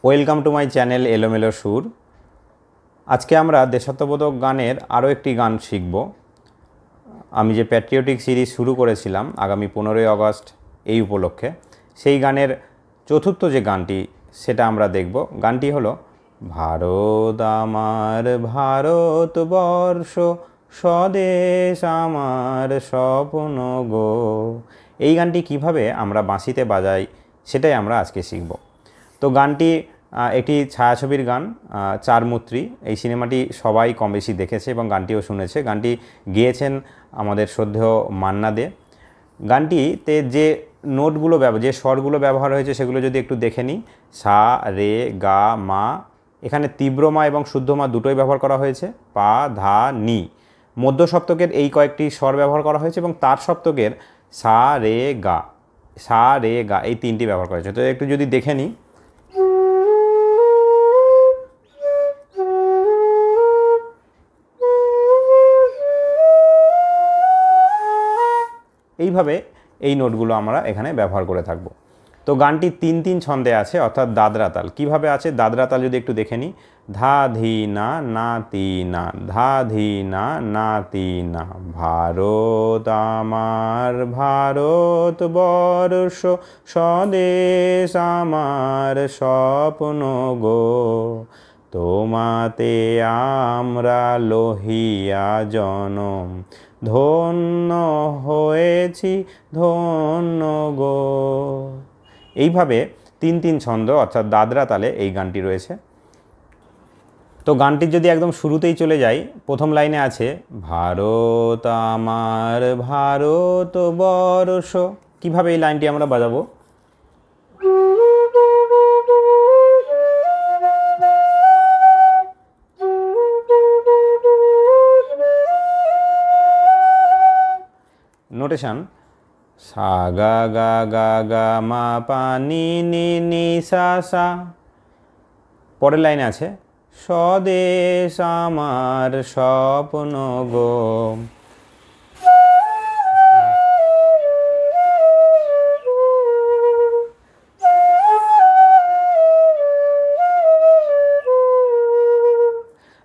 Welcome to my channel এলোমেলো সুর। আজকে আমরা দেশাত্মবোধক গানের আরও একটি গান শিখব। আমি যে প্যাট্রিয়টিক সিরিজ শুরু করেছিলাম আগামী 15ই আগস্ট এই উপলক্ষে, সেই গানের চতুর্থ যে গানটি সেটা আমরা দেখব। গানটি হলো ভারত আমার ভারতবর্ষ, স্বদেশ আমার স্বপ্ন গো। এই গানটি কিভাবে আমরা বাঁশিতে বাজাই সেটাই আমরা আজকে শিখব। তো গানটি একটি ছায়াছবির গান, চারমূর্তি। এই সিনেমাটি সবাই কম বেশি দেখেছে এবং গানটিও শুনেছে। গানটি গেয়েছেন আমাদের শ্রদ্ধেয় মান্না দে। গানটিতে যে নোটগুলো যে স্বরগুলো ব্যবহার হয়েছে সেগুলো যদি একটু দেখে নিই, সা, রে, গা, মা। এখানে তীব্র মা এবং শুদ্ধ মা দুটোই ব্যবহার করা হয়েছে। পা, ধা, নি। মধ্য সপ্তকের এই কয়েকটি স্বর ব্যবহার করা হয়েছে এবং তার সপ্তকের সা, রে, গা, সা, রে, গা এই তিনটি ব্যবহার করা হয়েছে। তো একটু যদি দেখে নিই, এইভাবে এই নোটগুলো আমরা এখানে ব্যবহার করে থাকব। তো গানটি 3-3 ছন্দে আছে, অর্থাৎ দাদরা তাল। কীভাবে আছে দাদরা তাল যদি একটু দেখে নিই, ধা ধি না না তি না, ধা ধি না না তি না। ভারত আমার ভারতবর্ষ, স্বদেশ আমার স্বপ্ন গো। তোমাতে আমরা লহিয়া জনম, ধন্য হয়েছি ধন্য গো। এইভাবে 3-3 ছন্দ অর্থাৎ দাদরা তালে এই গানটি রয়েছে। তো গানটির যদি একদম শুরুতেই চলে যাই, প্রথম লাইনে আছে ভারত আমার ভারতবর্ষ। কিভাবে এই লাইনটি আমরা বাজাবো, নোটেশন সা গা গা গা গা মা পা নি নি নি সা সা। পরের লাইনে আছে স্বদেশ আমার স্বপ্ন গো।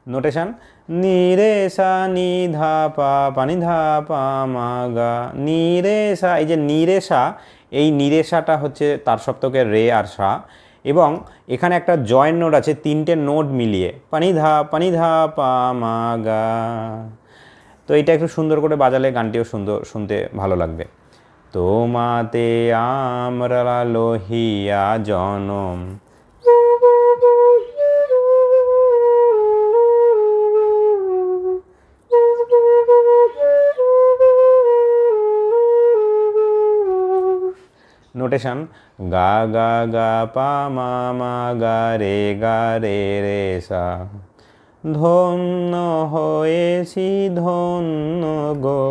নোটেশন নি রে সা নি ধা পা পানি ধা পা মা গা, নি রে সা। এই যে নি রে সা, এই নি রে সাটা হচ্ছে তার সপ্তকের রে আর সা, এবং এখানে একটা জয়েন্ট নোট আছে 3টে নোট মিলিয়ে, পানি ধা পা মা গা। তো এটা একটু সুন্দর করে বাজালে গানটিও সুন্দর শুনতে ভালো লাগবে। তোমাতে আমরা লহিয়া জনম, নোটেশন গা গা গা পা মা মা গা রে রে সা। ধন্য হয়েছি ধন্য গো।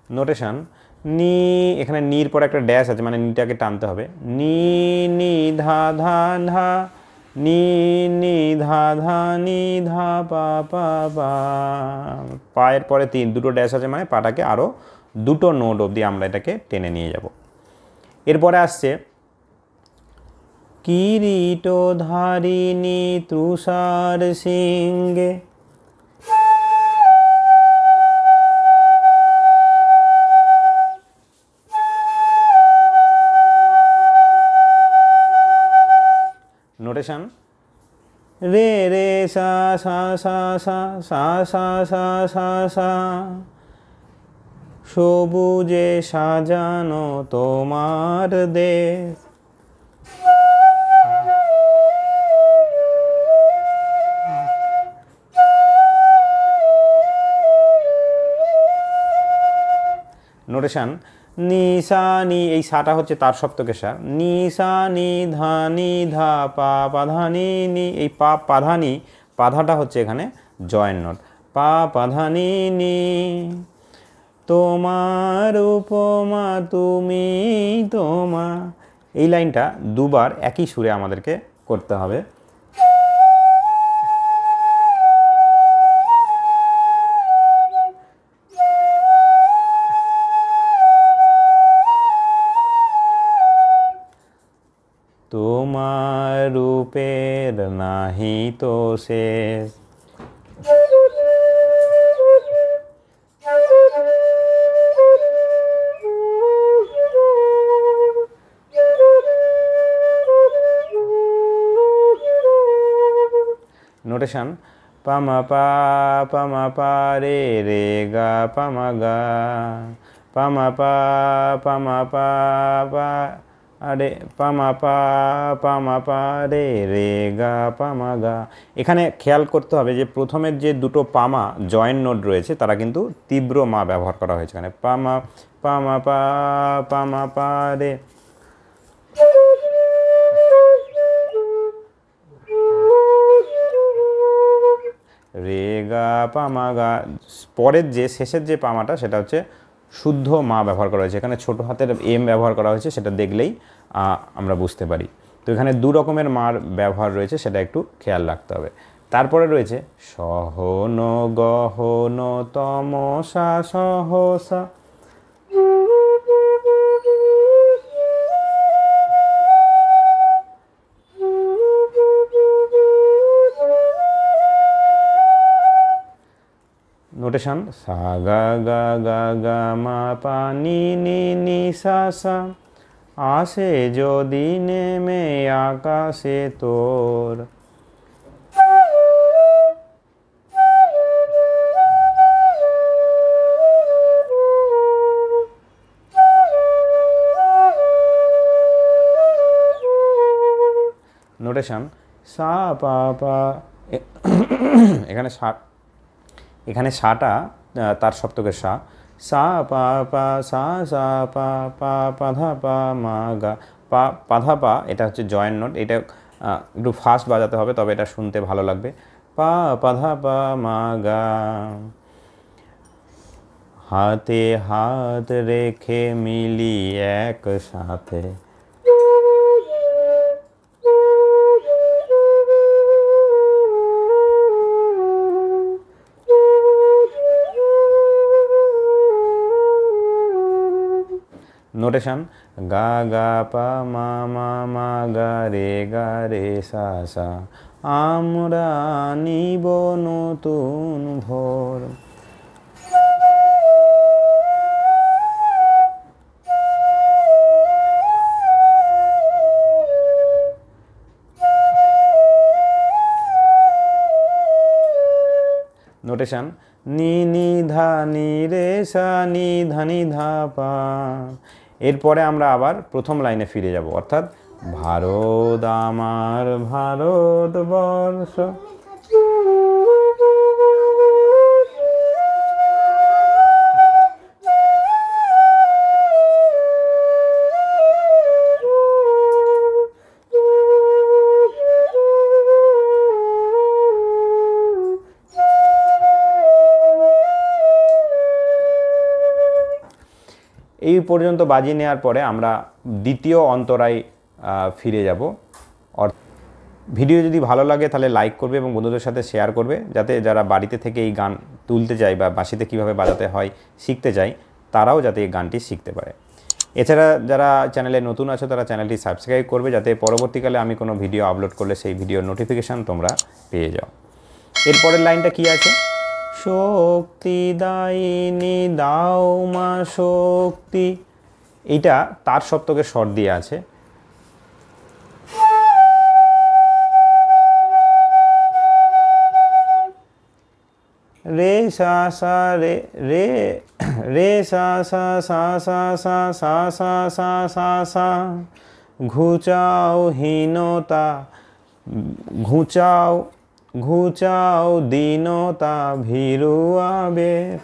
নোটেশন নি, এখানে নির পর একটা ড্যাশ আছে, মানে নিটাকে টানতে হবে। নি নি ধা ধা ধা, নি নি ধা ধা নি ধা পা পা পা। পায়ের পরে দুটো ড্যাশ আছে, মানে পাটাকে আরও দুটো নোট অবধি আমরা এটাকে টেনে নিয়ে যাব। এরপরে আসছে কিরিট ধারিণী তুষার সিংহে। নোটেশন রে রে সা সা সা সা সা সা সা সা সা। সবুজে সাজানো তোমার দেশ। নোটেশন নি সা নি, এই সাটা হচ্ছে তার সপ্তকের সা। নি সা নি ধা নি ধা পা পাধানি নি, এই পা পাধানি, পাধাটা হচ্ছে এখানে জয়েন্ট নোট। পা পাধানি নি। তোমার উপমা তুমি তোমা, এই লাইনটা দুবার একই সুরে আমাদেরকে করতে হবে। তোমার রূপের নাহি তো শেষ। নোটেশন পামা পা রে রে গা পামা গা, পামা পা পা আরে পামা পা রে রে গা পামা গা। এখানে খেয়াল করতে হবে যে প্রথমের যে দুটো পামা জয়েন্ট নোট রয়েছে তারা কিন্তু তীব্র মা ব্যবহার করা হয়েছে। এখানে পামা পা রে, রে গা পামা গা। পরের যে শেষের যে পামাটা সেটা হচ্ছে শুদ্ধ মা ব্যবহার করা হয়েছে। এখানে ছোট হাতের এম ব্যবহার করা হয়েছে, সেটা দেখলেই আমরা বুঝতে পারি। তো এখানে দু রকমের মার ব্যবহার রয়েছে, সেটা একটু খেয়াল রাখতে হবে। তারপরে রয়েছে সহন গহন তমসা সহসা, নোটেশন সা গা গা গা গা মা পা নি নি নি সা সা, আসে যদি নেমে আকাশে তোর। নোটেশন সা পা পা, এখানে সাটা তার সপ্তকের সা, সা পা পা সা সা পা পা পাধা পা মা গা, পাধা পা এটা হচ্ছে জয়েন্ট নোট, এটা একটু ফাস্ট বাজাতে হবে, তবে এটা শুনতে ভালো লাগবে। পা পাধা পা মা গা, হাতে হাত রেখে মিলি একসাথে। নোটেশন গা গা পা মা মা গা রে সা সা, আমরা নিব নতুন ভোর। নোটেশন নি নি ধা নি রে সা নি ধা নি ধা পা। এরপরে আমরা আবার প্রথম লাইনে ফিরে যাব, অর্থাৎ ভারত আমার ভারতবর্ষ। এই পর্যন্ত বাজিয়ে নেওয়ার পরে আমরা দ্বিতীয় অন্তরায় ফিরে যাব। ভিডিও যদি ভালো লাগে তাহলে লাইক করবে এবং বন্ধুদের সাথে শেয়ার করবে, যাতে যারা বাড়িতে থেকে এই গান তুলতে চায় বা বাঁশিতে কীভাবে বাজাতে হয় শিখতে চায়, তারাও যাতে এই গানটি শিখতে পারে। এছাড়া যারা চ্যানেলে নতুন আছো তারা চ্যানেলটি সাবস্ক্রাইব করবে, যাতে পরবর্তীকালে আমি কোনো ভিডিও আপলোড করলে সেই ভিডিওর নোটিফিকেশান তোমরা পেয়ে যাও। এরপরের লাইনটা কি আছে? শক্তি দায়িনী দাও মা শক্তি, এইটা তার সপ্তকের স্বর দিয়ে আছে। রে সা সা রে রে রে সা সা সা সা সা সা সা সা সা সা, ঘুচাও হীনতা ঘুচাও ঘুচাও দীনতা ভীরু আবেগ।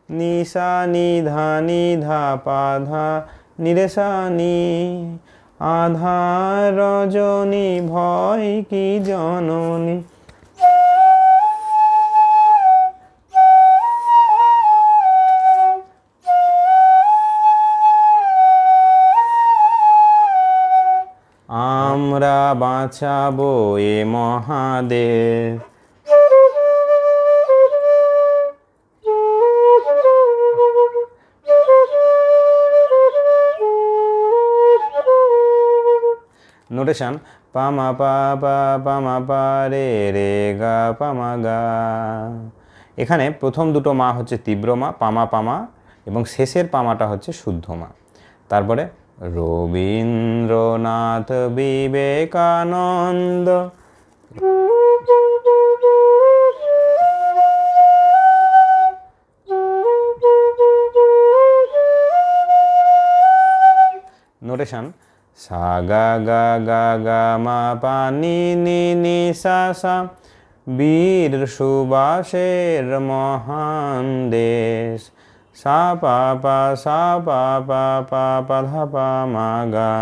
নিশা নিধা নিধা পাধা নিরেশানি, আধার রজনী ভয় কি জননী। আমরা বাঁচাবো এ মহাদেব। নোটেশন পা মা পা পা পা মা পা রে রে গা পা মা গা। এখানে প্রথম দুটো মা হচ্ছে তীব্র মা পামা এবং শেষের পামাটা হচ্ছে শুদ্ধ মা। তারপরে রবীন্দ্রনাথ বিবেকানন্দ, নোটেশন সা গা গা গা গা মা পা নি নি নি সা সা, বীর সুভাষের মহান দেশ, সা পা পা সা পা পা পা পা ধা পা মা গা।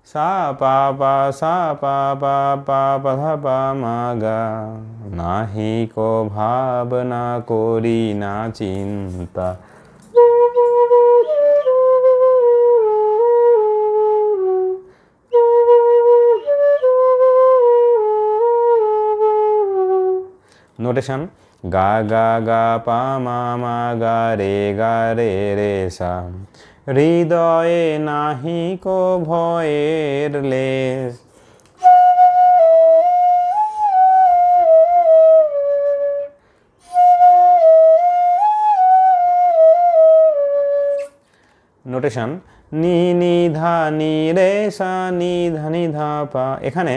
সা পা পা সা পা পা পা পা ধা পা মা গা। নাহি কো ভাবনা করি না চিন্তা, নোটেশন গা গা গা পা মা মা গা রে রে সা, হৃদয়ে নাহি কো ভয়ের লেশ। নোটেশন নি নি ধা নি রে সা নি ধা নি ধা পা। এখানে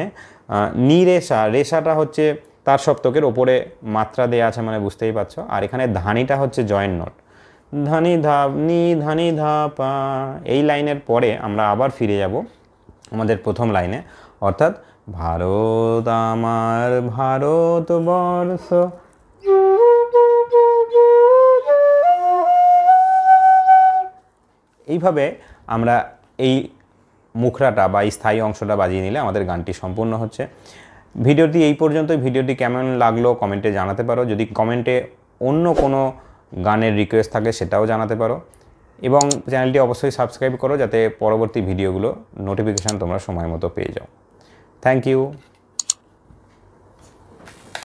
নি রেশাটা হচ্ছে তার সপ্তকের ওপরে মাত্রা দেয়া আছে মানে বুঝতেই পারছো। আর এখানে ধানিটা হচ্ছে জয়েন্ট নোট, ধানি ধা নি ধানি ধা পা। এই লাইনের পরে আমরা আবার ফিরে যাব আমাদের প্রথম লাইনে, অর্থাৎ ভারত আমার ভারতবর্ষ। এইভাবে আমরা এই মুখরাটা বা এই স্থায়ী অংশটা বাজিয়ে নিলে আমাদের গানটি সম্পূর্ণ হচ্ছে। ভিডিওটি এই পর্যন্তই। ভিডিওটি কেমন লাগলো কমেন্টে জানাতে পারো। যদি কমেন্টে অন্য কোনো গানের রিকোয়েস্ট থাকে সেটাও জানাতে পারো, এবং চ্যানেলটি অবশ্যই সাবস্ক্রাইব করো যাতে পরবর্তী ভিডিওগুলো নোটিফিকেশান তোমরা সময় মতো পেয়ে যাও। Thank you.